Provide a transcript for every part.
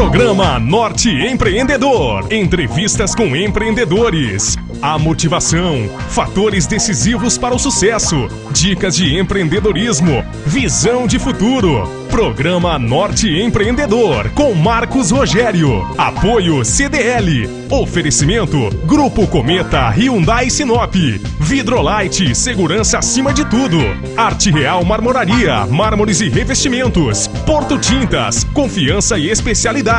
Programa Norte Empreendedor. Entrevistas com empreendedores. A motivação, fatores decisivos para o sucesso, dicas de empreendedorismo, visão de futuro. Programa Norte Empreendedor com Marcos Rogério. Apoio CDL. Oferecimento Grupo Cometa Hyundai Sinop. Vidrolite, segurança acima de tudo. Arte Real Marmoraria, mármores e revestimentos. Porto Tintas, confiança e especialidade.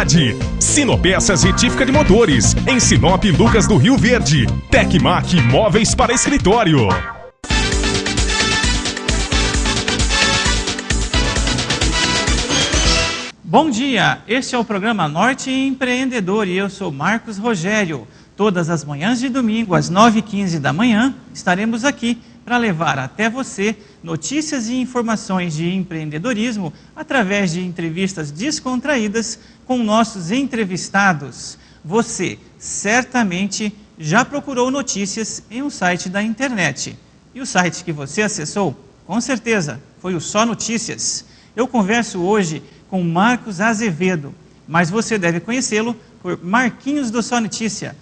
Sinopeças Retífica de Motores, em Sinop, Lucas do Rio Verde. Tecmac Móveis para Escritório. Bom dia, este é o programa Norte Empreendedor e eu sou Marcos Rogério. Todas as manhãs de domingo, às 9h15 da manhã, estaremos aqui para levar até você notícias e informações de empreendedorismo através de entrevistas descontraídas com nossos entrevistados. Você certamente já procurou notícias em um site da internet. E o site que você acessou, com certeza, foi o Só Notícias. Eu converso hoje com Marcos Azevedo, mas você deve conhecê-lo por Marquinhos do Só Notícia.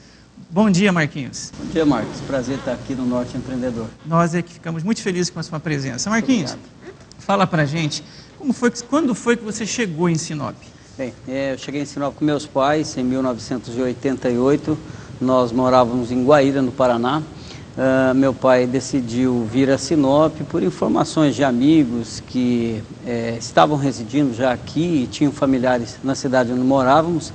Bom dia, Marquinhos. Bom dia, Marcos. Prazer estar aqui no Norte Empreendedor. Nós é que ficamos muito felizes com a sua presença. Marquinhos, fala pra gente, quando foi que você chegou em Sinop? Bem, eu cheguei em Sinop com meus pais em 1988. Nós morávamos em Guaíra, no Paraná. Meu pai decidiu vir a Sinop por informações de amigos que estavam residindo já aqui e tinham familiares na cidade onde morávamos.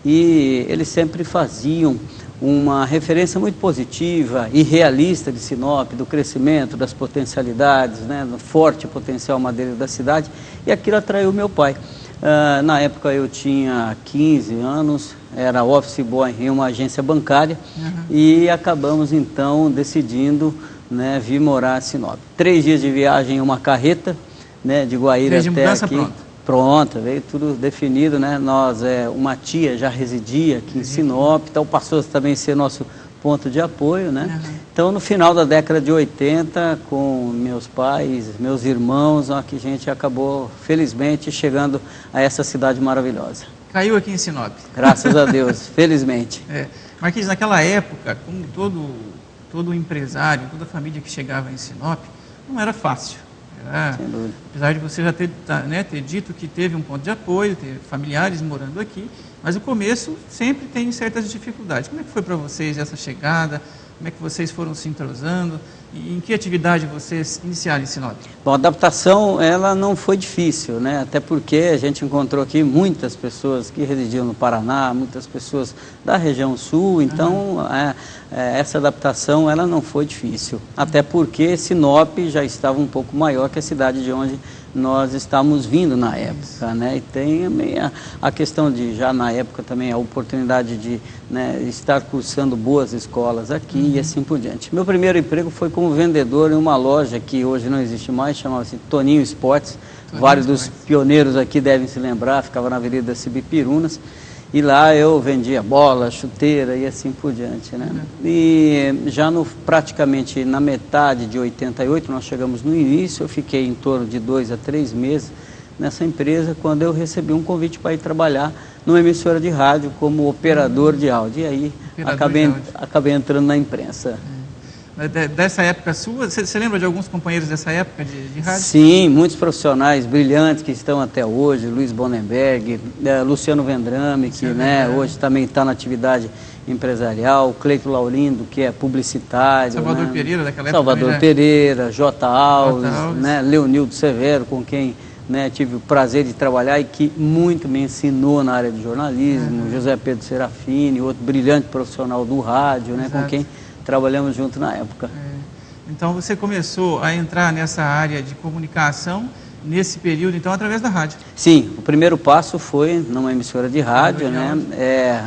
E eles sempre faziam uma referência muito positiva e realista de Sinop, do crescimento, das potencialidades, né, do forte potencial madeira da cidade, e aquilo atraiu meu pai. Na época eu tinha 15 anos, era office boy em uma agência bancária, e acabamos então decidindo, né, vir morar em Sinop. 3 dias de viagem em uma carreta, né, de Guaíra até aqui. Pronta, veio tudo definido, né? Uma tia já residia aqui em Sinop, então passou também a ser nosso ponto de apoio, né? Então, no final da década de 80, com meus pais, meus irmãos, que a gente acabou, felizmente, chegando a essa cidade maravilhosa. Caiu aqui em Sinop. Graças a Deus, felizmente. Marquinhos, naquela época, como todo empresário, toda família que chegava em Sinop, não era fácil. Apesar de você já ter dito que teve um ponto de apoio, ter familiares morando aqui, mas o começo sempre tem certas dificuldades. Como é que foi para vocês essa chegada? Como é que vocês foram se entrosando? E em que atividade vocês iniciaram em Sinop? Bom, a adaptação ela não foi difícil, né? Até porque a gente encontrou aqui muitas pessoas que residiam no Paraná, muitas pessoas da região sul, então essa adaptação ela não foi difícil. Até porque Sinop já estava um pouco maior que a cidade de onde nós estávamos vindo na época, né? E tem a questão de, já na época também, a oportunidade de, né, estar cursando boas escolas aqui e assim por diante. Meu primeiro emprego foi como vendedor em uma loja que hoje não existe mais, chamava-se Toninho Esportes. Vários dos pioneiros aqui devem se lembrar, ficava na Avenida Cibipirunas. E lá eu vendia bola, chuteira e assim por diante, né? E já praticamente na metade de 88, nós chegamos no início, eu fiquei em torno de 2 a 3 meses nessa empresa, quando eu recebi um convite para ir trabalhar numa emissora de rádio como operador de áudio. E aí acabei entrando na imprensa. Dessa época sua, você lembra de alguns companheiros dessa época de rádio? Sim, muitos profissionais brilhantes que estão até hoje, Luiz Bonenberg, Luciano Vendrame, que hoje também está na atividade empresarial, Cleito Laurindo, que é publicitário. Salvador Pereira, daquela época. Salvador Pereira, J. Alves, né, Leonildo Severo, com quem, né, tive o prazer de trabalhar e que muito me ensinou na área de jornalismo, José Pedro Serafini, outro brilhante profissional do rádio, né, com quem trabalhamos junto na época. Então você começou a entrar nessa área de comunicação nesse período, então, através da rádio? Sim, o primeiro passo foi numa emissora de rádio, né?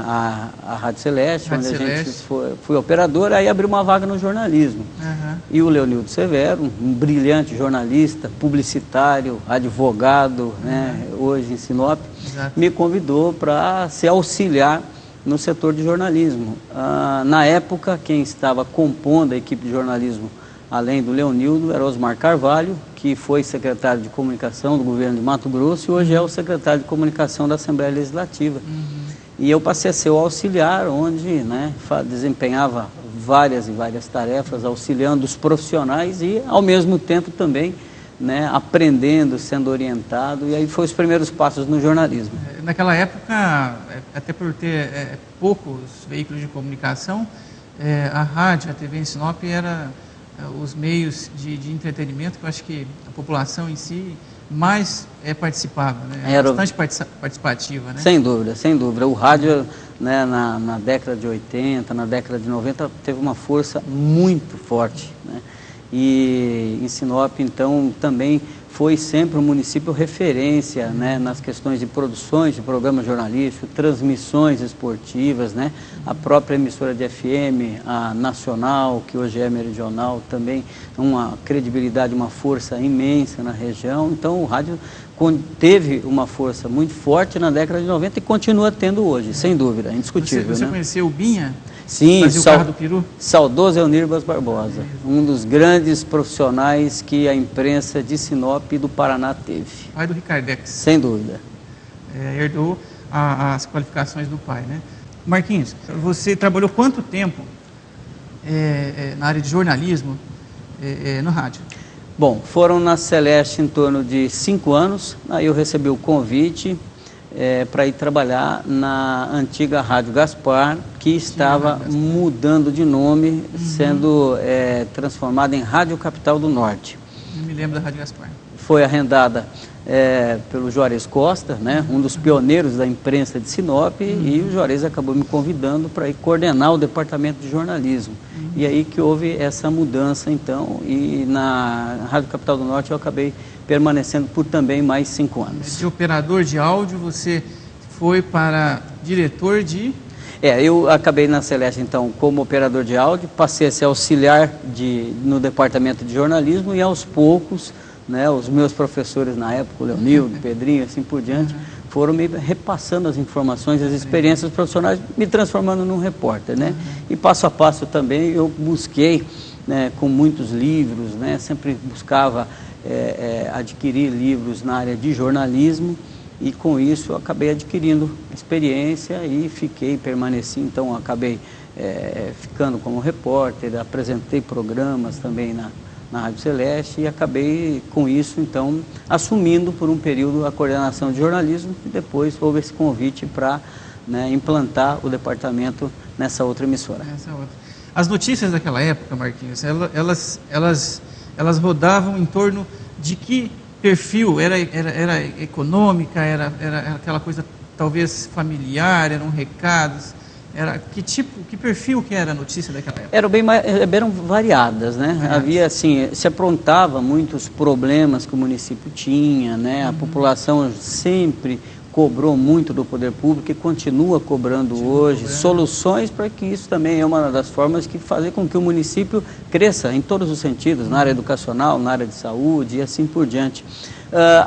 A Rádio Celeste, onde a gente foi operador, aí abriu uma vaga no jornalismo. E o Leonildo Severo, um brilhante jornalista, publicitário, advogado, né? Hoje em Sinop, me convidou para ser auxiliar no setor de jornalismo. Na época, quem estava compondo a equipe de jornalismo além do Leonildo, era Osmar Carvalho, que foi secretário de comunicação do governo de Mato Grosso e hoje é o secretário de comunicação da Assembleia Legislativa. E eu passei a ser o auxiliar, onde, né, desempenhava várias e várias tarefas, auxiliando os profissionais e, ao mesmo tempo, também, né, aprendendo, sendo orientado, e aí foi os primeiros passos no jornalismo. Naquela época, até por ter poucos veículos de comunicação, a rádio, a TV em Sinop era os meios de entretenimento que eu acho que a população em si mais participava, né? Era bastante participativa, né? Sem dúvida, sem dúvida. O rádio, né, na década de 80, na década de 90, teve uma força muito forte, né? E em Sinop, então, também foi sempre um município referência, né, nas questões de produções de programas jornalísticos, transmissões esportivas, né? A própria emissora de FM, a nacional, que hoje é meridional, também uma credibilidade, uma força imensa na região. Então o rádio teve uma força muito forte na década de 90 e continua tendo hoje, sem dúvida, indiscutível. Você né? conheceu o Binha? Sim, Fazia o carro do peru? Saudoso Eunir Bas Barbosa, um dos grandes profissionais que a imprensa de Sinop e do Paraná teve. Pai do Ricardex. Sem dúvida. Herdou as qualificações do pai, né? Marquinhos, você trabalhou quanto tempo na área de jornalismo no rádio? Bom, foram na Celeste em torno de 5 anos, aí eu recebi o convite para ir trabalhar na antiga Rádio Gaspar, que estava mudando de nome, sendo transformada em Rádio Capital do Norte. Eu me lembro da Rádio Gaspar. Foi arrendada pelo Juarez Costa, né, um dos pioneiros da imprensa de Sinop, e o Juarez acabou me convidando para ir coordenar o departamento de jornalismo. E aí que houve essa mudança, então, e na Rádio Capital do Norte eu acabei permanecendo por também mais 5 anos. De operador de áudio, você foi para diretor de... eu acabei na Celeste, então, como operador de áudio, passei a ser auxiliar no departamento de jornalismo e, aos poucos, né, os meus professores na época, o Leonildo, o Pedrinho, assim por diante, foram me repassando as informações, as experiências profissionais, me transformando num repórter, né? E passo a passo também eu busquei, né, com muitos livros, né, sempre buscava adquirir livros na área de jornalismo, e com isso eu acabei adquirindo experiência e permaneci, então acabei ficando como repórter, apresentei programas também na Rádio Celeste e acabei com isso, então, assumindo por um período a coordenação de jornalismo e depois houve esse convite para, né, implantar o departamento nessa outra emissora. As notícias daquela época, Marquinhos, elas rodavam em torno de que perfil? Era econômica, era aquela coisa talvez familiar, eram recados? Que perfil que era a notícia daquela época? Eram variadas, né? Havia, assim, se aprontava muitos problemas que o município tinha, né? A população sempre cobrou muito do poder público e continua cobrando hoje soluções para que isso também é uma das formas que fazer com que o município cresça em todos os sentidos, na área educacional, na área de saúde e assim por diante.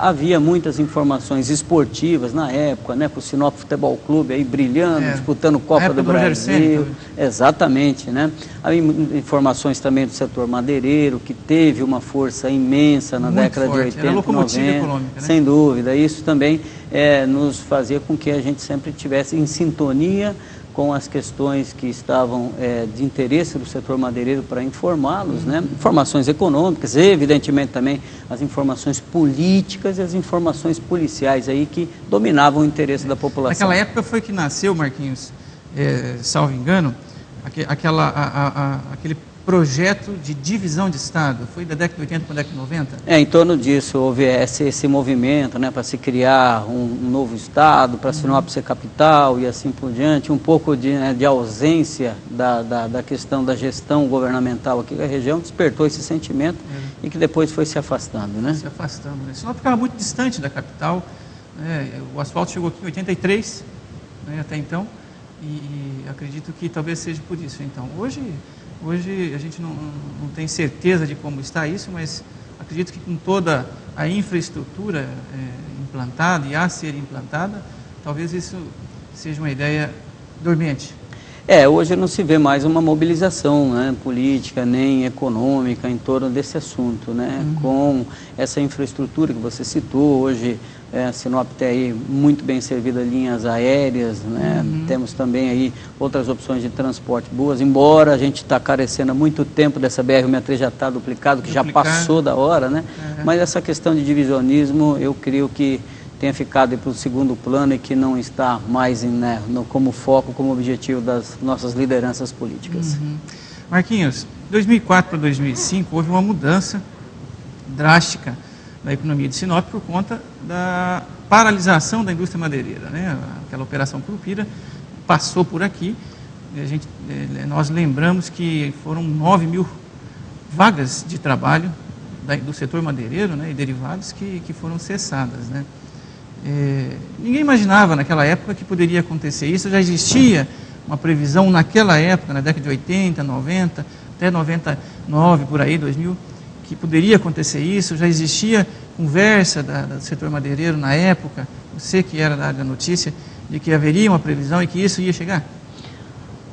Havia muitas informações esportivas na época, né, com o Sinop Futebol Clube aí brilhando, disputando Copa do Brasil. Exatamente, né? Havia informações também do setor madeireiro, que teve uma força imensa na década de 80, era locomotiva 90, econômica, né? Sem dúvida, isso também nos fazia com que a gente sempre estivesse em sintonia com as questões que estavam de interesse do setor madeireiro para informá-los, né? Informações econômicas, evidentemente também as informações políticas e as informações policiais aí que dominavam o interesse da população. Naquela época foi que nasceu, Marquinhos, salvo engano, aquele projeto de divisão de Estado, foi da década de 80 para a década de 90? Em torno disso houve esse movimento, né, para se criar um novo Estado, para Sinop ser capital e assim por diante, um pouco de ausência da questão da gestão governamental aqui da região, despertou esse sentimento e que depois foi se afastando, né? Se afastando, né? Sinop ficava muito distante da capital, né? O asfalto chegou aqui em 83, né, até então, e acredito que talvez seja por isso. Então, hoje a gente não tem certeza de como está isso, mas acredito que com toda a infraestrutura implantada e a ser implantada, talvez isso seja uma ideia dormente. Hoje não se vê mais uma mobilização, né, política nem econômica em torno desse assunto, né? Com essa infraestrutura que você citou, hoje Sinop tem aí muito bem servida linhas aéreas, né? Temos também aí outras opções de transporte boas, embora a gente está carecendo há muito tempo dessa BR-63 já está duplicado, que já passou da hora, né? Mas essa questão de divisionismo, eu creio que tenha ficado para o segundo plano e que não está mais como foco, como objetivo das nossas lideranças políticas. Marquinhos, 2004 para 2005 houve uma mudança drástica da economia de Sinop por conta da paralisação da indústria madeireira, né? Aquela operação Curupira passou por aqui, nós lembramos que foram 9 mil vagas de trabalho do setor madeireiro, né, e derivados que foram cessadas, né? Ninguém imaginava naquela época que poderia acontecer isso. Já existia uma previsão naquela época, na década de 80, 90, até 99, por aí, 2000, que poderia acontecer isso. Já existia conversa do setor madeireiro na época, você que era da área da notícia, de que haveria uma previsão e que isso ia chegar?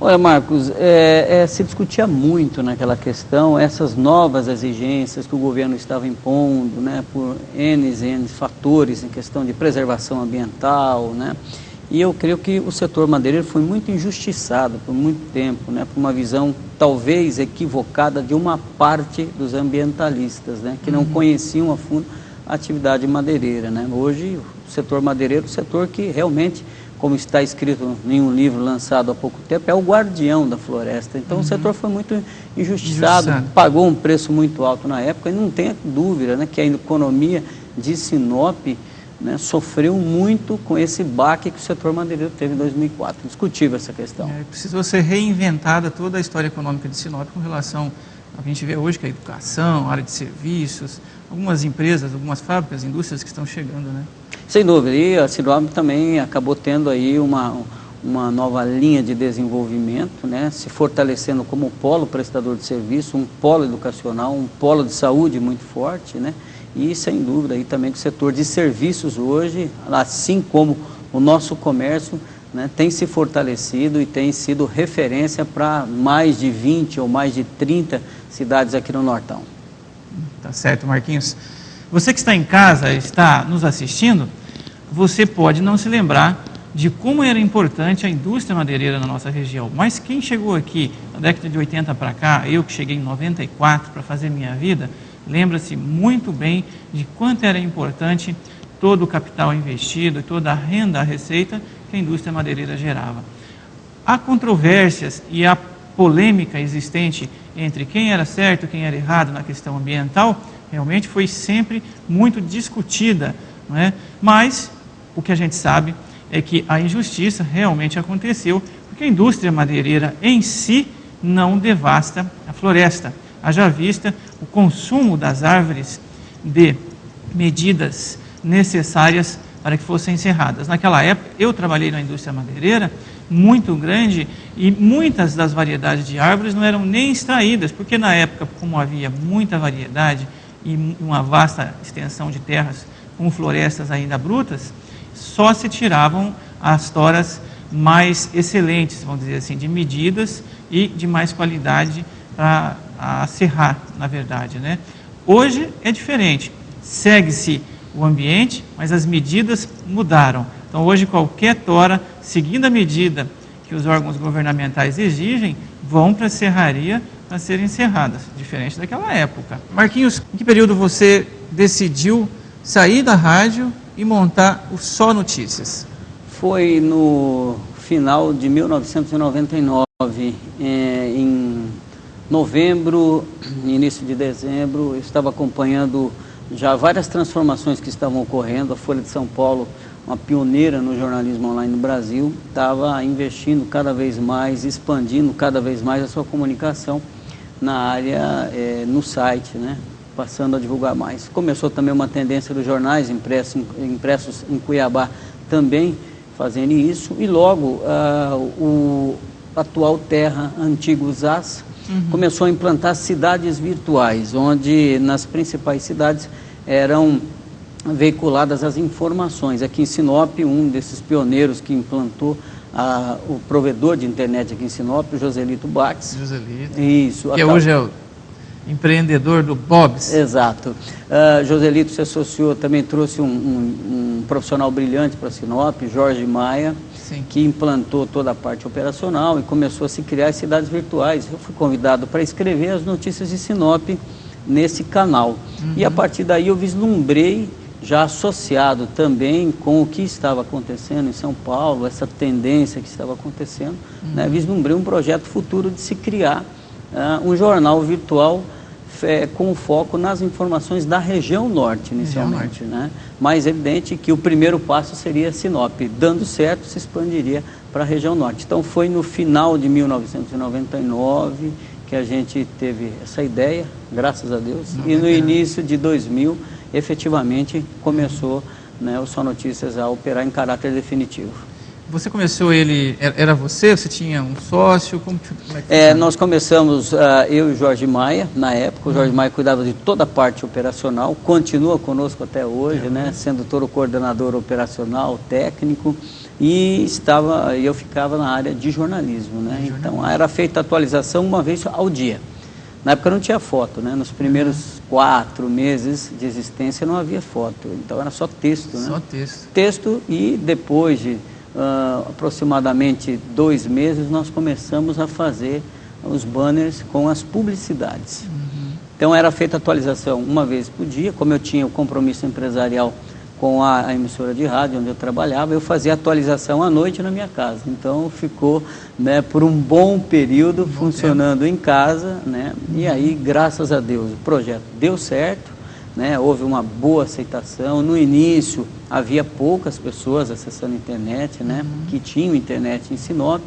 Olha, Marcos, se discutia muito naquela questão essas novas exigências que o governo estava impondo, né, por N fatores em questão de preservação ambiental, né, e eu creio que o setor madeireiro foi muito injustiçado por muito tempo, né, por uma visão talvez equivocada de uma parte dos ambientalistas, né, que não conheciam a fundo a atividade madeireira, né. Hoje o setor madeireiro é um setor que realmente, como está escrito em um livro lançado há pouco tempo, é o guardião da floresta. Então o setor foi muito injustiçado, pagou um preço muito alto na época, e não tem dúvida, né, que a economia de Sinop, né, sofreu muito com esse baque que o setor madeireiro teve em 2004. Discutível essa questão. Precisou ser reinventada toda a história econômica de Sinop com relação ao que a gente vê hoje, que é a educação, a área de serviços, algumas empresas, algumas fábricas, indústrias que estão chegando, né? Sem dúvida, e a Sinop também acabou tendo aí uma nova linha de desenvolvimento, né, se fortalecendo como polo prestador de serviço, um polo educacional, um polo de saúde muito forte, né, e sem dúvida aí também que o setor de serviços hoje, assim como o nosso comércio, né, tem se fortalecido e tem sido referência para mais de 20 ou mais de 30 cidades aqui no Nortão. Tá certo, Marquinhos. Você que está em casa, está nos assistindo, você pode não se lembrar de como era importante a indústria madeireira na nossa região. Mas quem chegou aqui na década de 80 para cá, eu que cheguei em 94 para fazer minha vida, lembra-se muito bem de quanto era importante todo o capital investido, toda a renda, a receita que a indústria madeireira gerava. Há controvérsias e a polêmica existente entre quem era certo e quem era errado na questão ambiental, realmente foi sempre muito discutida, não é? Mas o que a gente sabe é que a injustiça realmente aconteceu, porque a indústria madeireira em si não devasta a floresta. Haja vista o consumo das árvores de medidas necessárias para que fossem encerradas. Naquela época, eu trabalhei na indústria madeireira, muito grande, e muitas das variedades de árvores não eram nem extraídas, porque na época, como havia muita variedade e uma vasta extensão de terras com florestas ainda brutas, só se tiravam as toras mais excelentes, vamos dizer assim, de medidas e de mais qualidade para serrar, na verdade, né? Hoje é diferente, segue-se o ambiente, mas as medidas mudaram. Então hoje qualquer tora, seguindo a medida que os órgãos governamentais exigem, vão para a serraria para serem encerradas, diferente daquela época. Marquinhos, em que período você decidiu sair da rádio e montar o Só Notícias? Foi no final de 1999, em novembro, início de dezembro, eu estava acompanhando já várias transformações que estavam ocorrendo. A Folha de São Paulo, uma pioneira no jornalismo online no Brasil, estava investindo cada vez mais, expandindo cada vez mais a sua comunicação na área, no site, né? Passando a divulgar mais. Começou também uma tendência dos jornais impressos em Cuiabá também fazendo isso, e logo o atual Terra, antigo ZAS, começou a implantar cidades virtuais, onde nas principais cidades eram veiculadas as informações. Aqui em Sinop, um desses pioneiros que implantou o provedor de internet aqui em Sinop, o Joselito Bax. Joselito. Isso. Que hoje é o empreendedor do Bob's. Exato. Joselito se associou, também trouxe um profissional brilhante para Sinop, Jorge Maia, Sim. que implantou toda a parte operacional e começou a se criar as cidades virtuais. Eu fui convidado para escrever as notícias de Sinop nesse canal. E a partir daí eu vislumbrei, já associado também com o que estava acontecendo em São Paulo, essa tendência que estava acontecendo, né, vislumbrei um projeto futuro de se criar um jornal virtual com foco nas informações da região norte, inicialmente. Né? Mais evidente que o primeiro passo seria Sinop. Dando certo, se expandiria para a região norte. Então, foi no final de 1999 que a gente teve essa ideia, graças a Deus, e no início de 2000, efetivamente, começou, né, o Só Notícias a operar em caráter definitivo. Você começou ele, era você? Você tinha um sócio? Como é que nós começamos, eu e o Jorge Maia, na época. O Jorge Maia cuidava de toda a parte operacional, continua conosco até hoje, né, sendo todo o coordenador operacional, técnico, e eu ficava na área de jornalismo. Né? Então, era feita a atualização uma vez ao dia. Na época não tinha foto, né? Nos primeiros 4 meses de existência não havia foto, então era só texto. Né? Só texto. Texto, e depois de aproximadamente 2 meses nós começamos a fazer os banners com as publicidades. Então era feita a atualização uma vez por dia. Como eu tinha o compromisso empresarial com a emissora de rádio onde eu trabalhava, eu fazia atualização à noite na minha casa. Então ficou, né, por um bom período funcionando em casa, né? E aí, graças a Deus, o projeto deu certo, né? Houve uma boa aceitação. No início havia poucas pessoas acessando a internet, né, que tinham internet em Sinop,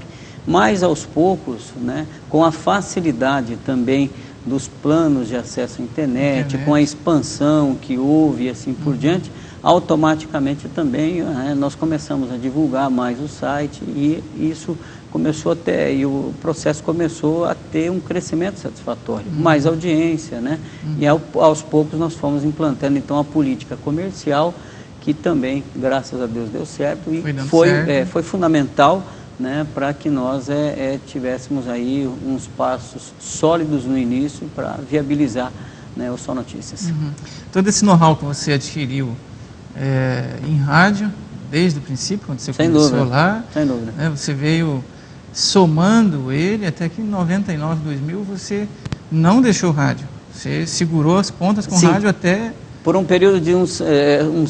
mas aos poucos, né, com a facilidade também dos planos de acesso à internet, com a expansão que houve e assim por diante, automaticamente também nós começamos a divulgar mais o site, e isso começou e o processo começou a ter um crescimento satisfatório, mais audiência, né? E aos poucos nós fomos implantando então a política comercial, que também, graças a Deus, deu certo e foi fundamental, né, para que nós tivéssemos aí uns passos sólidos no início para viabilizar, né, o Só Notícias. Todo esse know-how que você adquiriu em rádio, desde o princípio, quando você começou lá, sem dúvida. Né, você veio somando ele até que em 99, 2000 você não deixou o rádio. Você segurou as pontas com o rádio até... Por um período de uns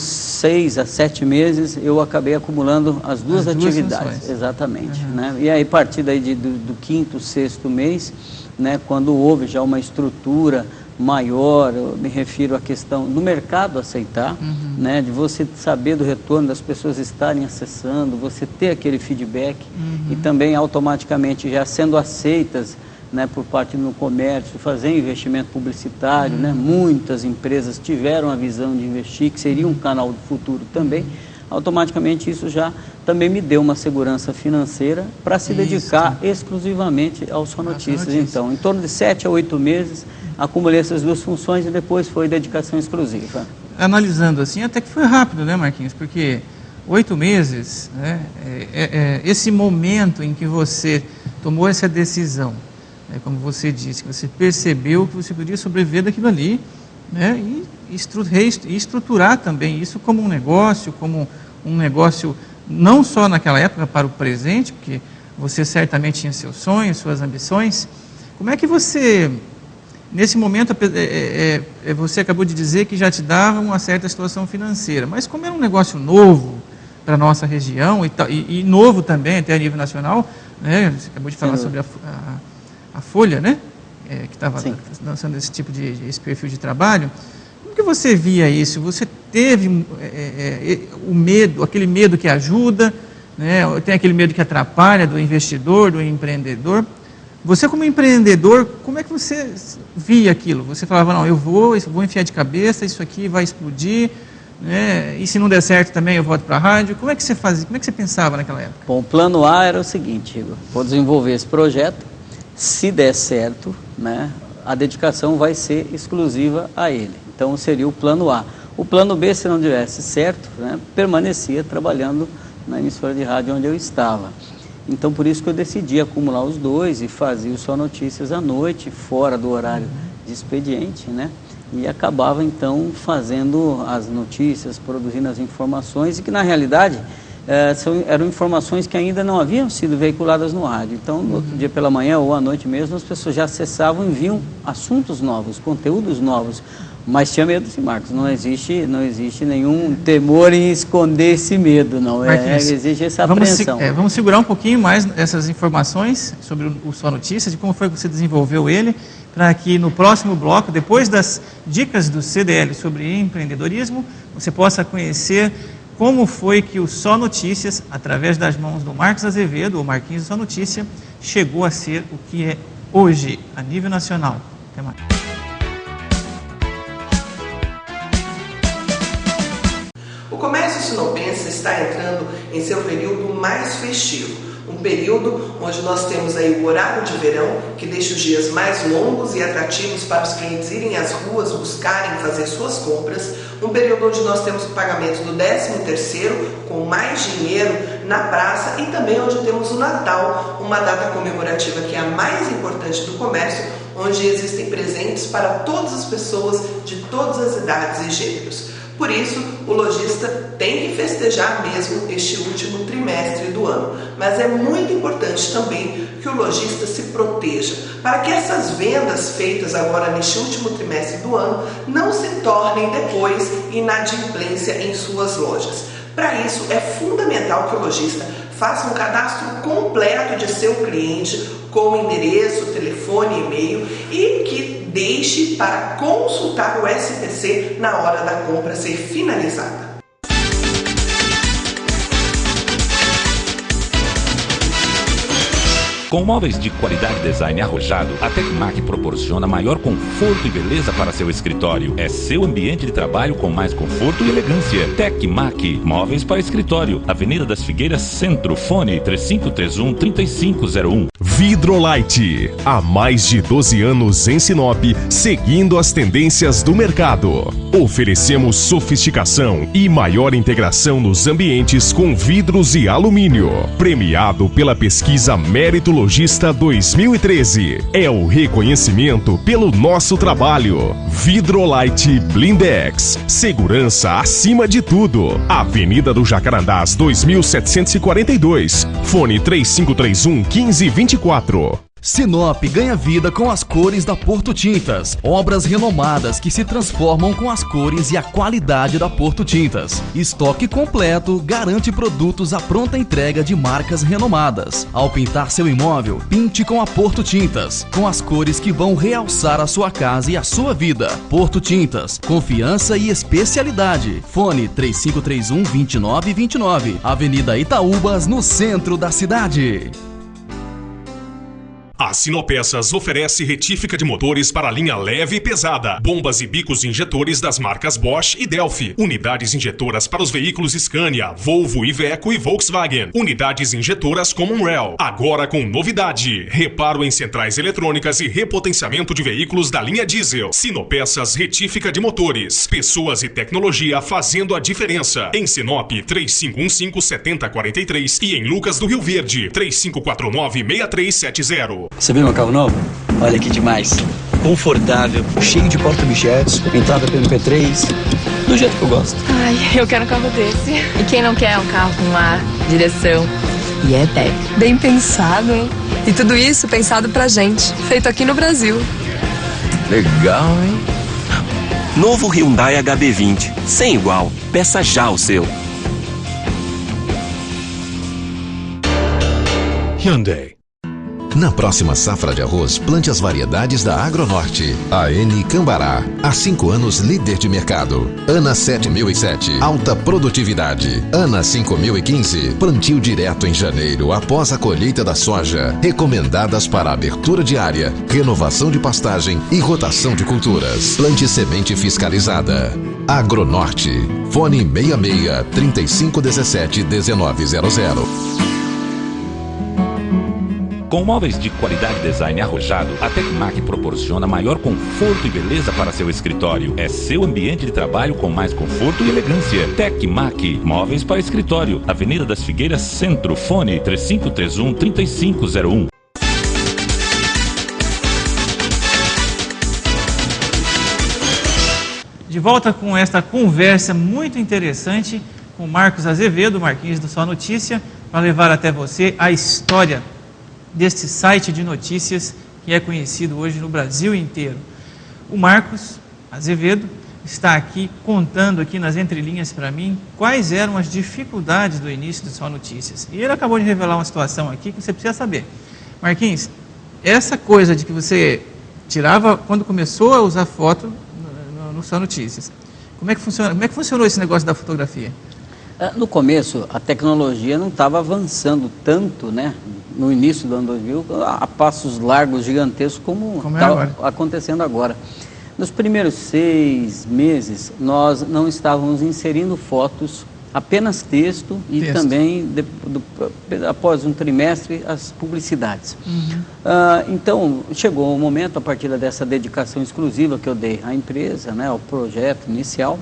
6 a 7 meses, eu acabei acumulando as duas atividades. Funções. Exatamente. Né? E aí, a partir daí do 5º, 6º mês, né, quando houve já uma estrutura maior, eu me refiro à questão do mercado aceitar, né, de você saber do retorno, das pessoas estarem acessando, você ter aquele feedback, e também automaticamente já sendo aceitas, né, por parte do comércio, fazer investimento publicitário, né? Muitas empresas tiveram a visão de investir, que seria um canal do futuro também. Automaticamente isso já também me deu uma segurança financeira para se dedicar exclusivamente ao Só Notícias. Então, em torno de 7 a 8 meses, acumulei essas duas funções e depois foi dedicação exclusiva. Analisando assim, até que foi rápido, né, Marquinhos? Porque 8 meses, né, esse momento em que você tomou essa decisão, como você disse, que você percebeu que você podia sobreviver daquilo ali, né, e estruturar também isso como um negócio não só naquela época para o presente, porque você certamente tinha seus sonhos, suas ambições. Como é que você, nesse momento, você acabou de dizer que já te dava uma certa situação financeira, mas como era um negócio novo para a nossa região e novo também até a nível nacional, né, você acabou de falar sobre a Folha, né, que estava lançando esse perfil de trabalho. Como que você via isso? Você teve o medo, aquele medo que ajuda, né, tem aquele medo que atrapalha do investidor, do empreendedor. Você como empreendedor, como é que você via aquilo? Você falava, não, eu vou enfiar de cabeça, isso aqui vai explodir, né, e se não der certo também eu volto para a rádio. Como é que você fazia? Como é que você pensava naquela época? Bom, o plano A era o seguinte, Igor, vou desenvolver esse projeto. Se der certo, né, a dedicação vai ser exclusiva a ele. Então seria o plano A. O plano B, se não desse certo, né, permanecia trabalhando na emissora de rádio onde eu estava. Então, por isso que eu decidi acumular os dois e fazer o Só Notícias à noite, fora do horário de expediente, né? E acabava, então, fazendo as notícias, produzindo as informações, e que, na realidade, eram informações que ainda não haviam sido veiculadas no rádio. Então, no outro dia pela manhã ou à noite mesmo, as pessoas já acessavam e viam assuntos novos, conteúdos novos. Mas tinha medo, sim, Marcos. Não existe nenhum temor em esconder esse medo, não. Existe essa apreensão. Vamos segurar um pouquinho mais essas informações sobre o Só Notícias, de como foi que você desenvolveu ele, para que no próximo bloco, depois das dicas do CDL sobre empreendedorismo, você possa conhecer como foi que o Só Notícias, através das mãos do Marcos Azevedo, ou Marquinhos do Só Notícia, chegou a ser o que é hoje, a nível nacional. Até mais. O comércio sinopense está entrando em seu período mais festivo, um período onde nós temos aí o horário de verão, que deixa os dias mais longos e atrativos para os clientes irem às ruas, buscarem fazer suas compras, um período onde nós temos o pagamento do 13º, com mais dinheiro na praça, e também onde temos o Natal, uma data comemorativa que é a mais importante do comércio, onde existem presentes para todas as pessoas de todas as idades e gêneros. Por isso, o lojista tem que festejar mesmo este último trimestre do ano. Mas é muito importante também que o lojista se proteja, para que essas vendas feitas agora neste último trimestre do ano não se tornem depois inadimplência em suas lojas. Para isso, é fundamental que o lojista faça um cadastro completo de seu cliente, com endereço, telefone, e-mail, e que deixe para consultar o SPC na hora da compra ser finalizada. Com móveis de qualidade e design arrojado, a Tecmac proporciona maior conforto e beleza para seu escritório. É seu ambiente de trabalho com mais conforto e elegância. Tecmac, móveis para escritório. Avenida das Figueiras Centro, fone 3531-3501. Vidrolite, há mais de 12 anos em Sinop, seguindo as tendências do mercado. Oferecemos sofisticação e maior integração nos ambientes com vidros e alumínio. Premiado pela pesquisa Mérito Logista 2013. É o reconhecimento pelo nosso trabalho. Vidrolite Blindex. Segurança acima de tudo. Avenida do Jacarandás 2742. Fone 3531-1524. Sinop ganha vida com as cores da Porto Tintas. Obras renomadas que se transformam com as cores e a qualidade da Porto Tintas. Estoque completo garante produtos à pronta entrega de marcas renomadas. Ao pintar seu imóvel, pinte com a Porto Tintas, com as cores que vão realçar a sua casa e a sua vida. Porto Tintas, confiança e especialidade. Fone 3531-2929. Avenida Itaúbas, no centro da cidade. A Sinopeças oferece retífica de motores para a linha leve e pesada, bombas e bicos injetores das marcas Bosch e Delphi, unidades injetoras para os veículos Scania, Volvo, Iveco e Volkswagen, unidades injetoras Common Rail, agora com novidade, reparo em centrais eletrônicas e repotenciamento de veículos da linha diesel. Sinopeças retífica de motores, pessoas e tecnologia fazendo a diferença. Em Sinop, 3515-7043 e em Lucas do Rio Verde, 3549-6370. Você viu meu carro novo? Olha que demais. Confortável, cheio de porta-objetos, entrada pelo MP3, do jeito que eu gosto. Ai, eu quero um carro desse. E quem não quer um carro com ar, direção e ETEC? Bem pensado, hein? E tudo isso pensado pra gente, feito aqui no Brasil. Legal, hein? Novo Hyundai HB20, sem igual. Peça já o seu. Hyundai. Na próxima safra de arroz, plante as variedades da Agronorte. AN Cambará, há 5 anos líder de mercado. ANA 7007, alta produtividade. ANA 5015, plantio direto em janeiro, após a colheita da soja. Recomendadas para abertura de área, renovação de pastagem e rotação de culturas. Plante semente fiscalizada. Agronorte, fone 66 3517 1900. Com móveis de qualidade e design arrojado, a Tecmac proporciona maior conforto e beleza para seu escritório. É seu ambiente de trabalho com mais conforto e elegância. Tecmac, móveis para escritório. Avenida das Figueiras, Centro. Fone 3531-3501. De volta com esta conversa muito interessante com Marcos Azevedo, Marquinhos do Só Notícia, para levar até você a história deste site de notícias que é conhecido hoje no Brasil inteiro. O Marcos Azevedo está aqui contando aqui nas entrelinhas para mim quais eram as dificuldades do início do Só Notícias. E ele acabou de revelar uma situação aqui que você precisa saber. Marquinhos, essa coisa de que você tirava quando começou a usar foto no Só Notícias, como é que funcionou esse negócio da fotografia? No começo, a tecnologia não estava avançando tanto, né? No início do ano 2000, a passos largos, gigantescos, como está acontecendo agora. Nos primeiros 6 meses, nós não estávamos inserindo fotos, apenas texto e também, após um trimestre, as publicidades. Então, chegou o momento, a partir dessa dedicação exclusiva que eu dei à empresa, né, ao projeto inicial,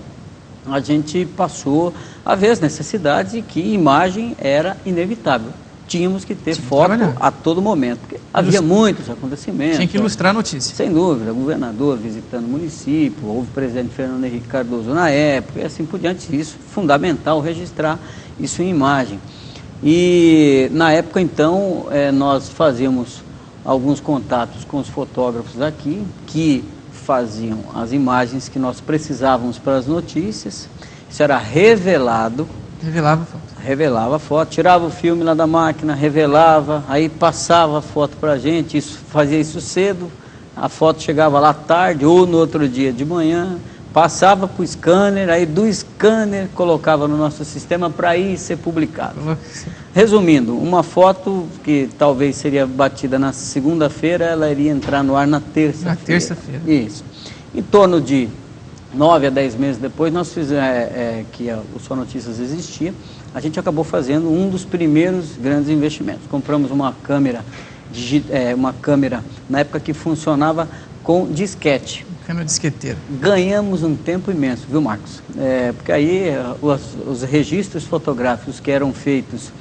a gente passou a ver as necessidades e que imagem era inevitável. Tínhamos que ter foto a todo momento, porque havia muitos acontecimentos. Tinha que ilustrar a notícia. Sem dúvida, governador visitando o município, houve o presidente Fernando Henrique Cardoso na época, e assim por diante. Isso, fundamental registrar isso em imagem. E na época, então, nós fazíamos alguns contatos com os fotógrafos daqui, que faziam as imagens que nós precisávamos para as notícias. Isso era revelado. Revelava a foto, tirava o filme lá da máquina, revelava, aí passava a foto para a gente, fazia isso cedo, a foto chegava lá tarde ou no outro dia de manhã, passava para o scanner, aí do scanner colocava no nosso sistema para ir ser publicado. Resumindo, uma foto que talvez seria batida na segunda-feira, ela iria entrar no ar na terça-feira. Na terça-feira. Isso. Em torno de 9 a 10 meses depois, nós fizemos, que o Só Notícias existia, a gente acabou fazendo um dos primeiros grandes investimentos. Compramos uma câmera, na época que funcionava com disquete. Câmera disqueteira. Ganhamos um tempo imenso, viu, Marcos? Porque aí os registros fotográficos que eram feitos...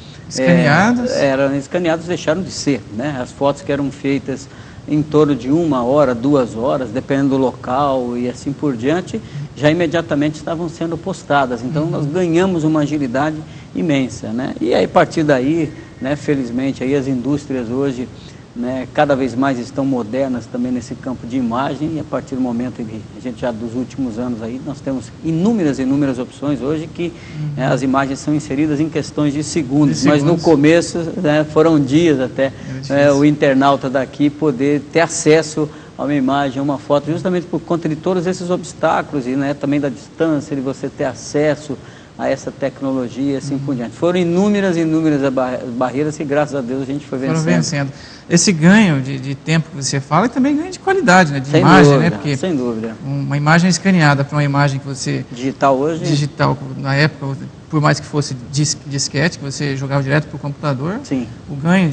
eram escaneados, deixaram de ser, né? As fotos que eram feitas em torno de 1 hora, 2 horas, dependendo do local e assim por diante, já imediatamente estavam sendo postadas. Então, nós ganhamos uma agilidade imensa, né? E aí, a partir daí, né, felizmente, aí as indústrias hoje, né, cada vez mais estão modernas também nesse campo de imagem, e a partir do momento que a gente já dos últimos anos aí, nós temos inúmeras opções hoje que as imagens são inseridas em questões de segundos, mas no começo, né, foram dias até o internauta daqui poder ter acesso a uma imagem, a uma foto, justamente por conta de todos esses obstáculos e, né, também da distância, de você ter acesso a essa tecnologia, assim por diante. Foram inúmeras barreiras que, graças a Deus, a gente foi vencendo. Esse ganho de tempo que você fala e também ganho de qualidade, né? De imagem, né? Porque sem dúvida. Uma imagem escaneada para uma imagem que você... Digital hoje? Digital, na época, por mais que fosse disquete, que você jogava direto para o computador, sim, o ganho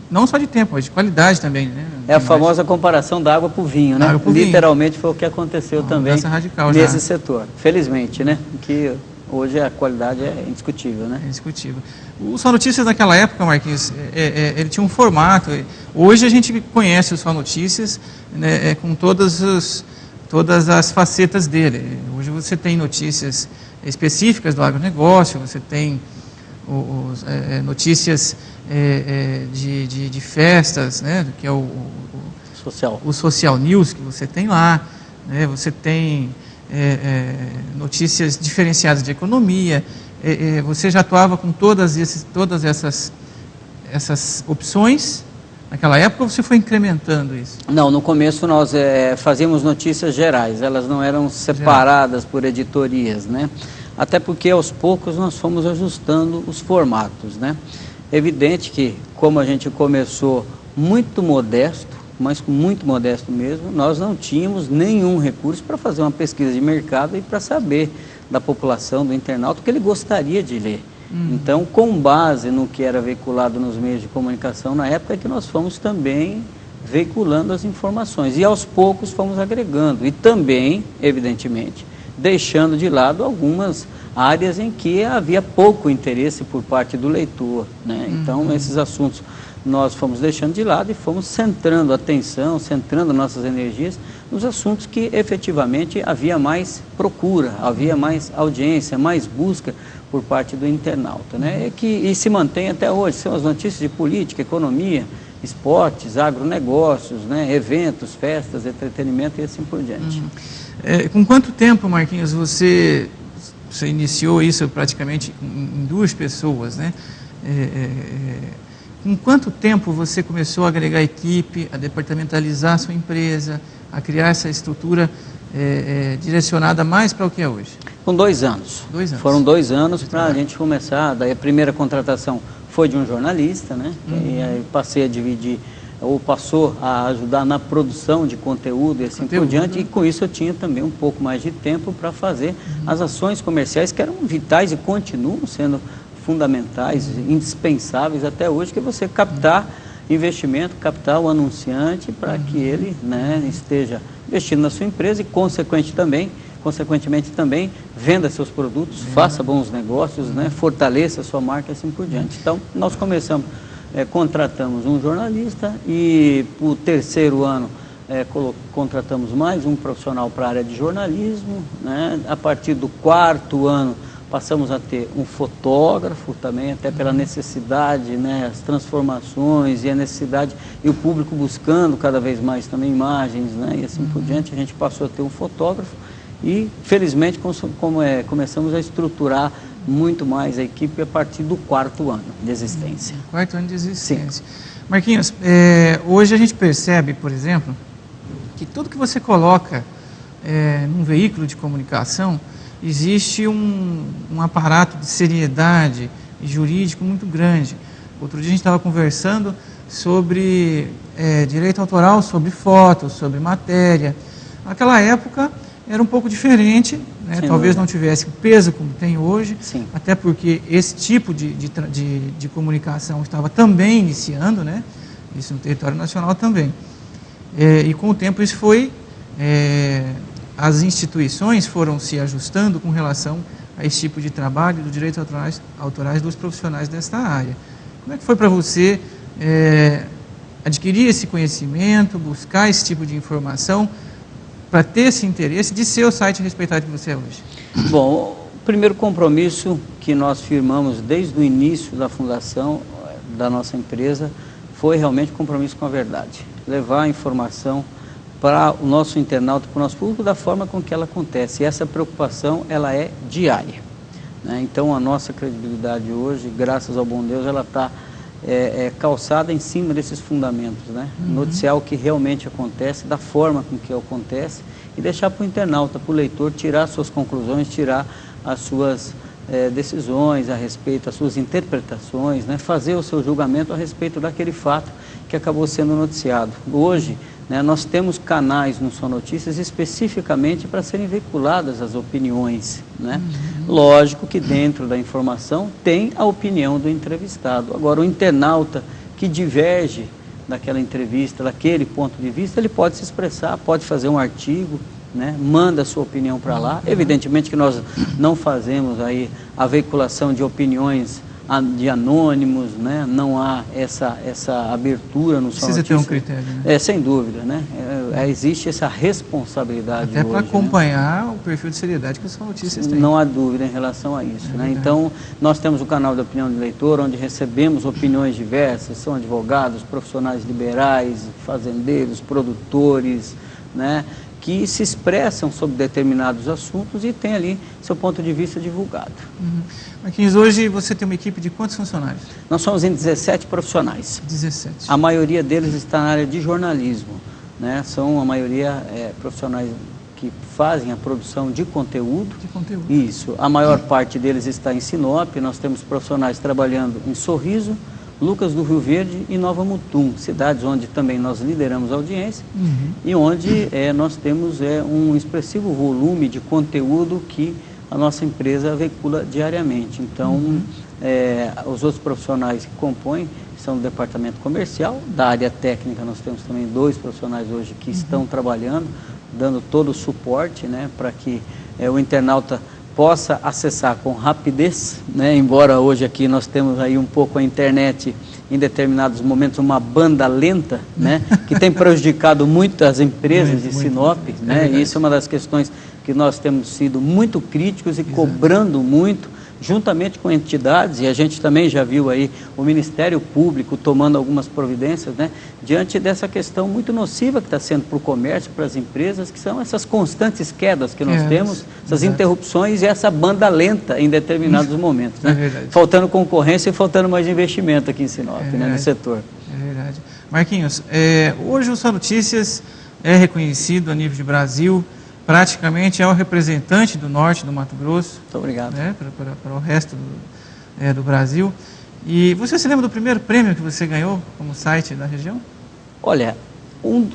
não só de tempo, mas de qualidade também, né? É a famosa comparação da água para o vinho, né? Literalmente foi o que aconteceu também nesse setor. Felizmente, né? Que hoje a qualidade é indiscutível, né? É indiscutível. O Só Notícias naquela época, Marquinhos, ele tinha um formato. Hoje a gente conhece o Só Notícias, né, com todas as facetas dele. Hoje você tem notícias específicas do agronegócio, você tem notícias de festas, né, que é o Social News que você tem lá, né, você tem notícias diferenciadas de economia. Você já atuava com todas essas opções naquela época, ou você foi incrementando isso? Não, no começo nós fazíamos notícias gerais, elas não eram separadas por editorias, né? Até porque aos poucos nós fomos ajustando os formatos, né? Evidente que, como a gente começou muito modesto, mas muito modesto mesmo, nós não tínhamos nenhum recurso para fazer uma pesquisa de mercado e para saber da população, do internauta, o que ele gostaria de ler. Então, com base no que era veiculado nos meios de comunicação na época, é que nós fomos também veiculando as informações e aos poucos fomos agregando e também, evidentemente, deixando de lado algumas áreas em que havia pouco interesse por parte do leitor, né? Então, esses assuntos nós fomos deixando de lado e fomos centrando a atenção, centrando nossas energias nos assuntos que efetivamente havia mais procura, havia mais audiência, mais busca por parte do internauta, né? E se mantém até hoje, são as notícias de política, economia, esportes, agronegócios, né? Eventos, festas, entretenimento e assim por diante. Com quanto tempo, Marquinhos, você iniciou isso praticamente em 2 pessoas, né? Com quanto tempo você começou a agregar equipe, a departamentalizar a sua empresa, a criar essa estrutura direcionada mais para o que é hoje? Com 2 anos. 2 anos. Foram 2 anos para a gente começar. Daí a primeira contratação foi de um jornalista, né? E aí passei a dividir, ou passou a ajudar na produção de conteúdo e assim por diante. E com isso eu tinha também um pouco mais de tempo para fazer as ações comerciais que eram vitais e continuam sendo fundamentais, indispensáveis até hoje, que é você captar investimento, captar o anunciante para que ele, né, esteja investindo na sua empresa e consequentemente também venda seus produtos, faça bons negócios, né, fortaleça a sua marca e assim por diante. Então, nós contratamos um jornalista e o 3º ano contratamos mais um profissional para a área de jornalismo, né. A partir do 4º ano passamos a ter um fotógrafo também, até pela necessidade, né, as transformações e a necessidade, e o público buscando cada vez mais também imagens, né, e assim por diante, a gente passou a ter um fotógrafo e, felizmente, começamos a estruturar muito mais a equipe a partir do 4º ano de existência. 4º ano de existência. Sim. Marquinhos, hoje a gente percebe, por exemplo, que tudo que você coloca num veículo de comunicação, existe um aparato de seriedade e jurídico muito grande. Outro dia a gente estava conversando sobre direito autoral, sobre fotos, sobre matéria. Naquela época era um pouco diferente, né? Talvez não tivesse o peso como tem hoje, até porque esse tipo de comunicação estava também iniciando, né? Isso no território nacional também. E com o tempo isso foi... as instituições foram se ajustando com relação a esse tipo de trabalho dos direitos autorais dos profissionais desta área. Como é que foi para você adquirir esse conhecimento, buscar esse tipo de informação, para ter esse interesse de ser o site respeitado que você é hoje? Bom, o primeiro compromisso que nós firmamos desde o início da fundação da nossa empresa foi realmente compromisso com a verdade. Levar a informação para o nosso internauta, para o nosso público, da forma com que ela acontece. E essa preocupação, ela é diária, né? Então, a nossa credibilidade hoje, graças ao bom Deus, ela está calçada em cima desses fundamentos, né? Noticiar o que realmente acontece, da forma com que acontece, e deixar para o internauta, para o leitor, tirar suas conclusões, tirar as suas decisões a respeito, as suas interpretações, né? Fazer o seu julgamento a respeito daquele fato que acabou sendo noticiado. Hoje, né, nós temos canais no Só Notícias especificamente para serem veiculadas as opiniões, né? Lógico que dentro da informação tem a opinião do entrevistado. Agora, o internauta que diverge daquela entrevista, daquele ponto de vista, ele pode se expressar, pode fazer um artigo, né? Manda a sua opinião para lá. Evidentemente que nós não fazemos aí a veiculação de opiniões de anônimos, né? Não há essa abertura no Só Notícias. Precisa ter um critério, né? Sem dúvida, né? Existe essa responsabilidade até para acompanhar, né, o perfil de seriedade que o Só Notícias tem. Não há dúvida em relação a isso, né? Então, nós temos o canal da Opinião do Leitor, onde recebemos opiniões diversas, são advogados, profissionais liberais, fazendeiros, produtores, né, que se expressam sobre determinados assuntos e tem ali seu ponto de vista divulgado. Marquinhos, hoje você tem uma equipe de quantos funcionários? Nós somos em 17 profissionais. 17. A maioria deles está na área de jornalismo, né? São a maioria profissionais que fazem a produção de conteúdo. De conteúdo. Isso. A maior parte deles está em Sinop. Nós temos profissionais trabalhando em Sorriso, Lucas do Rio Verde e Nova Mutum, cidades onde também nós lideramos a audiência e onde nós temos um expressivo volume de conteúdo que a nossa empresa veicula diariamente. Então, os outros profissionais que compõem são do departamento comercial, da área técnica nós temos também 2 profissionais hoje que estão trabalhando, dando todo o suporte, né, para que o internauta possa acessar com rapidez, né, embora hoje aqui nós temos aí um pouco a internet em determinados momentos uma banda lenta, né, que tem prejudicado muito as empresas de Sinop, né, e isso é uma das questões que nós temos sido muito críticos e cobrando muito, juntamente com entidades, e a gente também já viu aí o Ministério Público tomando algumas providências, né, diante dessa questão muito nociva que está sendo para o comércio, para as empresas, que são essas constantes quedas que nós temos, essas interrupções e essa banda lenta em determinados momentos, né, faltando concorrência e faltando mais investimento aqui em Sinop, né, no setor. É verdade. Marquinhos, hoje o Só Notícias é reconhecido a nível de Brasil, praticamente é o representante do norte do Mato Grosso. Muito obrigado. Né, para o resto do Brasil. E você se lembra do primeiro prêmio que você ganhou como site da região? Olha, o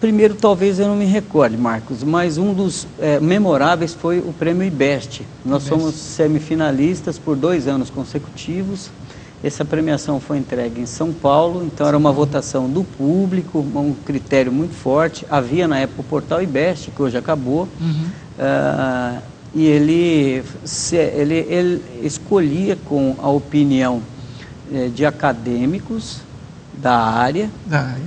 primeiro talvez eu não me recorde, Marcos, mas um dos memoráveis foi o prêmio IBEST. Nós somos semifinalistas por 2 anos consecutivos. Essa premiação foi entregue em São Paulo, então era uma votação do público, um critério muito forte. Havia na época o portal IBEST, que hoje acabou, e ele escolhia com a opinião de acadêmicos da área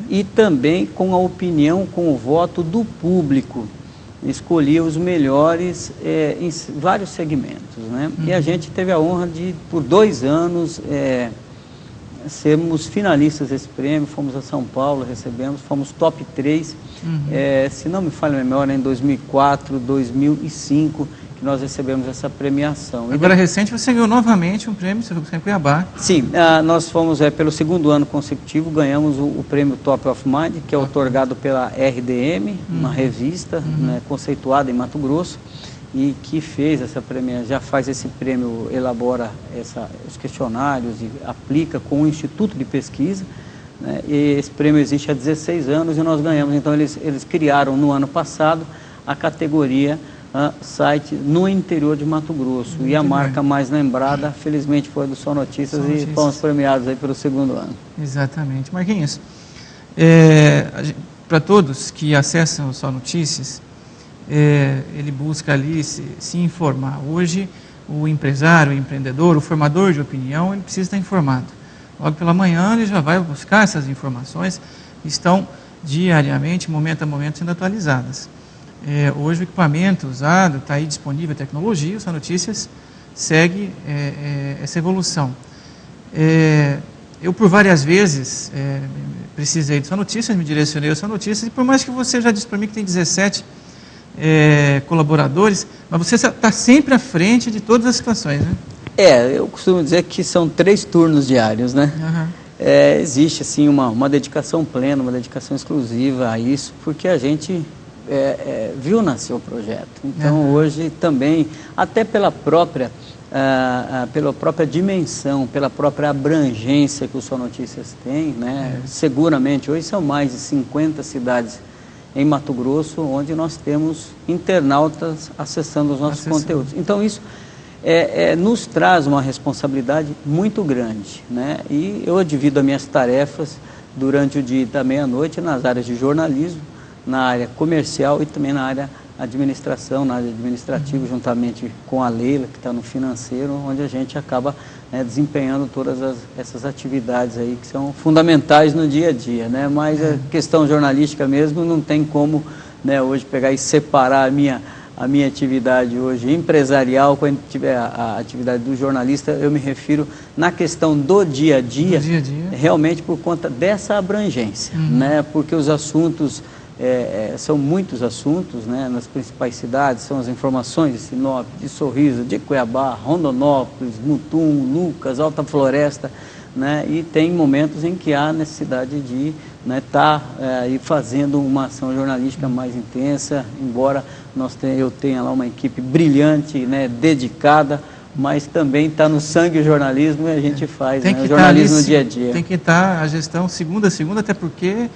e também com a opinião, com o voto do público. Escolhia os melhores em vários segmentos, né? E a gente teve a honra de, por 2 anos, sermos finalistas desse prêmio. Fomos a São Paulo, recebemos, fomos top 3, se não me falha a memória, em 2004, 2005, que nós recebemos essa premiação. Agora, recente, você ganhou novamente um prêmio, você foi em Cuiabá. Sim, nós fomos, pelo 2º ano consecutivo, ganhamos o prêmio Top of Mind, que é otorgado pela RDM, uma revista conceituada em Mato Grosso, e que fez essa premiação, já faz esse prêmio, elabora os questionários e aplica com o Instituto de Pesquisa, né, e esse prêmio existe há 16 anos e nós ganhamos. Então, eles criaram no ano passado a categoria site no interior de Mato Grosso. E a marca mais lembrada, felizmente, foi do Só Notícias, e fomos premiados aí pelo 2º ano. Exatamente. Marquinhos, para todos que acessam o Só Notícias, ele busca ali se informar. Hoje, o empresário, o empreendedor, o formador de opinião, ele precisa estar informado. Logo pela manhã, ele já vai buscar essas informações que estão diariamente, momento a momento, sendo atualizadas. Hoje o equipamento usado está aí disponível, a tecnologia, o Só Notícias segue essa evolução. Eu por várias vezes precisei de Só Notícias, me direcionei ao Só Notícias, e por mais que você já disse para mim que tem 17 colaboradores, mas você está sempre à frente de todas as situações, né? Eu costumo dizer que são 3 turnos diários, né? Existe assim uma dedicação plena, uma dedicação exclusiva a isso, porque a gente viu nascer o projeto. Então hoje também, até pela própria dimensão, pela própria abrangência que o Só Notícias tem, né? Seguramente hoje são mais de 50 cidades em Mato Grosso onde nós temos internautas acessando os nossos conteúdos. Então isso nos traz uma responsabilidade muito grande, né? E eu divido as minhas tarefas durante o dia e da meia-noite nas áreas de jornalismo, na área comercial e também na área administração, na área administrativa, juntamente com a Leila, que está no financeiro, onde a gente acaba desempenhando todas essas atividades aí que são fundamentais no dia a dia, né? Mas a questão jornalística mesmo não tem como, né, hoje pegar e separar a minha atividade hoje empresarial com a atividade do jornalista. Eu me refiro na questão do dia a dia, realmente por conta dessa abrangência, né? Porque os assuntos são muitos assuntos, né, nas principais cidades, são as informações de Sinop, de Sorriso, de Cuiabá, Rondonópolis, Mutum, Lucas, Alta Floresta, né, e tem momentos em que há necessidade de estar fazendo uma ação jornalística mais intensa, embora eu tenha lá uma equipe brilhante, né, dedicada, mas também está no sangue o jornalismo e a gente faz o jornalismo no dia a dia. Tem que estar a gestão segunda a segunda, até porque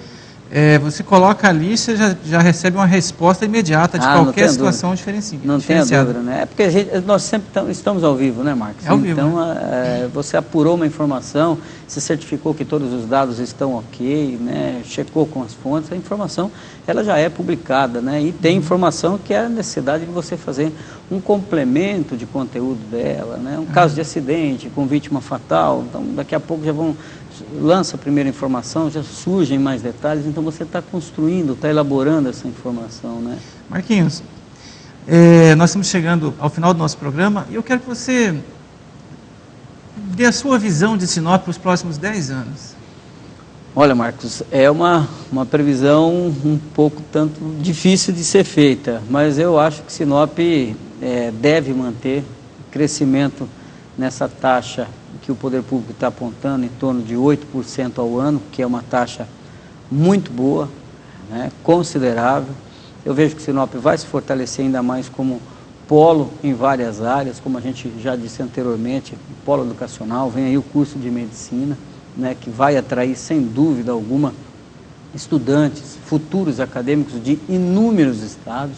você coloca ali, você já recebe uma resposta imediata de qualquer situação diferenciada. Não tenha dúvida, né? É porque nós sempre estamos ao vivo, né, Marcos? Ao vivo, então, né? Você apurou uma informação, você certificou que todos os dados estão ok, né? Checou com as fontes, a informação ela já é publicada, né? E tem informação que é a necessidade de você fazer um complemento de conteúdo dela, né? Um caso de acidente com vítima fatal, então daqui a pouco lança a primeira informação, já surgem mais detalhes, então você está construindo, está elaborando essa informação, né? Marquinhos, nós estamos chegando ao final do nosso programa e eu quero que você dê a sua visão de Sinop para os próximos 10 anos. Olha, Marcos, é uma previsão um pouco tanto difícil de ser feita, mas eu acho que Sinop deve manter crescimento nessa taxa que o poder público está apontando, em torno de 8% ao ano, que é uma taxa muito boa, né, considerável. Eu vejo que Sinop vai se fortalecer ainda mais como polo em várias áreas, como a gente já disse anteriormente, polo educacional, vem aí o curso de medicina, né, que vai atrair, sem dúvida alguma, estudantes, futuros acadêmicos de inúmeros estados,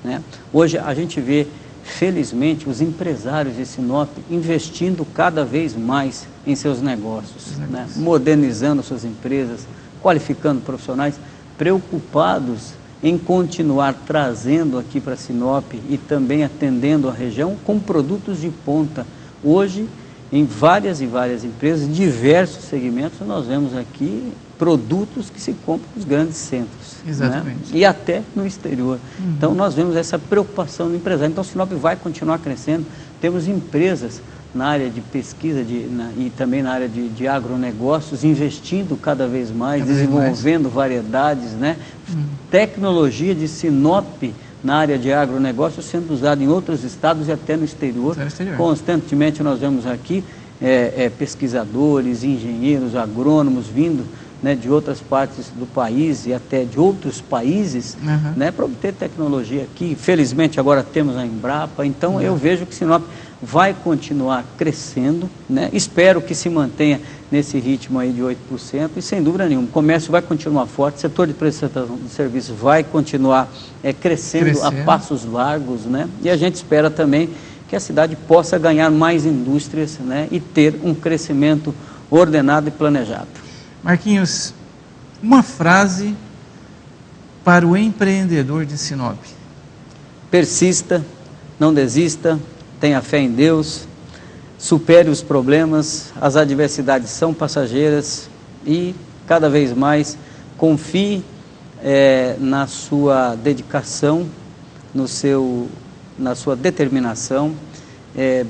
né? Hoje a gente vê, felizmente, os empresários de Sinop investindo cada vez mais em seus negócios, né? Modernizando suas empresas, qualificando profissionais, preocupados em continuar trazendo aqui para Sinop e também atendendo a região com produtos de ponta. Hoje, em várias e várias empresas, diversos segmentos, nós vemos aqui produtos que se compram nos grandes centros. Exatamente. Né? E até no exterior. Então, nós vemos essa preocupação do empresário. Então, Sinop vai continuar crescendo. Temos empresas na área de pesquisa e também na área de agronegócios, investindo cada vez mais, desenvolvendo variedades, né? Tecnologia de Sinop na área de agronegócio sendo usada em outros estados e até no exterior. Constantemente nós vemos aqui pesquisadores, engenheiros, agrônomos vindo, né, de outras partes do país e até de outros países, né, para obter tecnologia aqui. Felizmente agora temos a Embrapa, então eu vejo que Sinop vai continuar crescendo, né? Espero que se mantenha nesse ritmo aí de 8% e sem dúvida nenhuma, o comércio vai continuar forte, o setor de prestação de serviços vai continuar crescendo a passos largos, né? E a gente espera também que a cidade possa ganhar mais indústrias, né? E ter um crescimento ordenado e planejado. Marquinhos, uma frase para o empreendedor de Sinop. Persista, não desista, tenha fé em Deus, supere os problemas, as adversidades são passageiras e cada vez mais confie na sua dedicação, na sua determinação,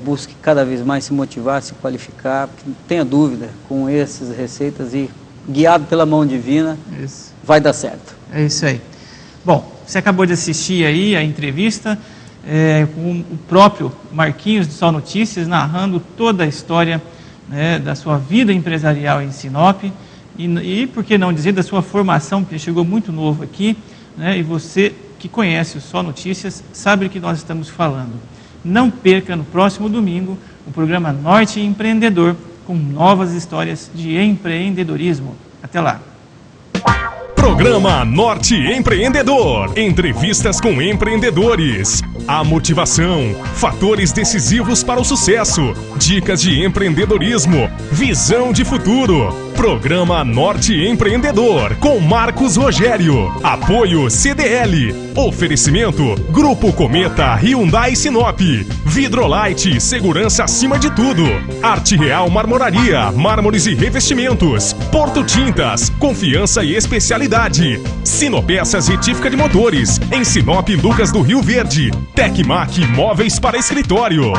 busque cada vez mais se motivar, se qualificar, não tenha dúvida com essas receitas e guiado pela mão divina, vai dar certo. É isso aí. Bom, você acabou de assistir aí a entrevista com o próprio Marquinhos do Sol Notícias, narrando toda a história, né, da sua vida empresarial em Sinop e, por que não dizer, da sua formação, porque chegou muito novo aqui, né, e você que conhece o Sol Notícias sabe do que nós estamos falando. Não perca no próximo domingo o programa Norte Empreendedor, com novas histórias de empreendedorismo. Até lá! Programa Norte Empreendedor. Entrevistas com empreendedores. A motivação, fatores decisivos para o sucesso, dicas de empreendedorismo, visão de futuro. Programa Norte Empreendedor com Marcos Rogério. Apoio CDL. Oferecimento Grupo Cometa Hyundai Sinop. Vidrolite, segurança acima de tudo. Arte Real Marmoraria, mármores e revestimentos. Porto Tintas, confiança e especialidade. Sinopeças Retífica de Motores, em Sinop, Lucas do Rio Verde. Tecmac Móveis para Escritório.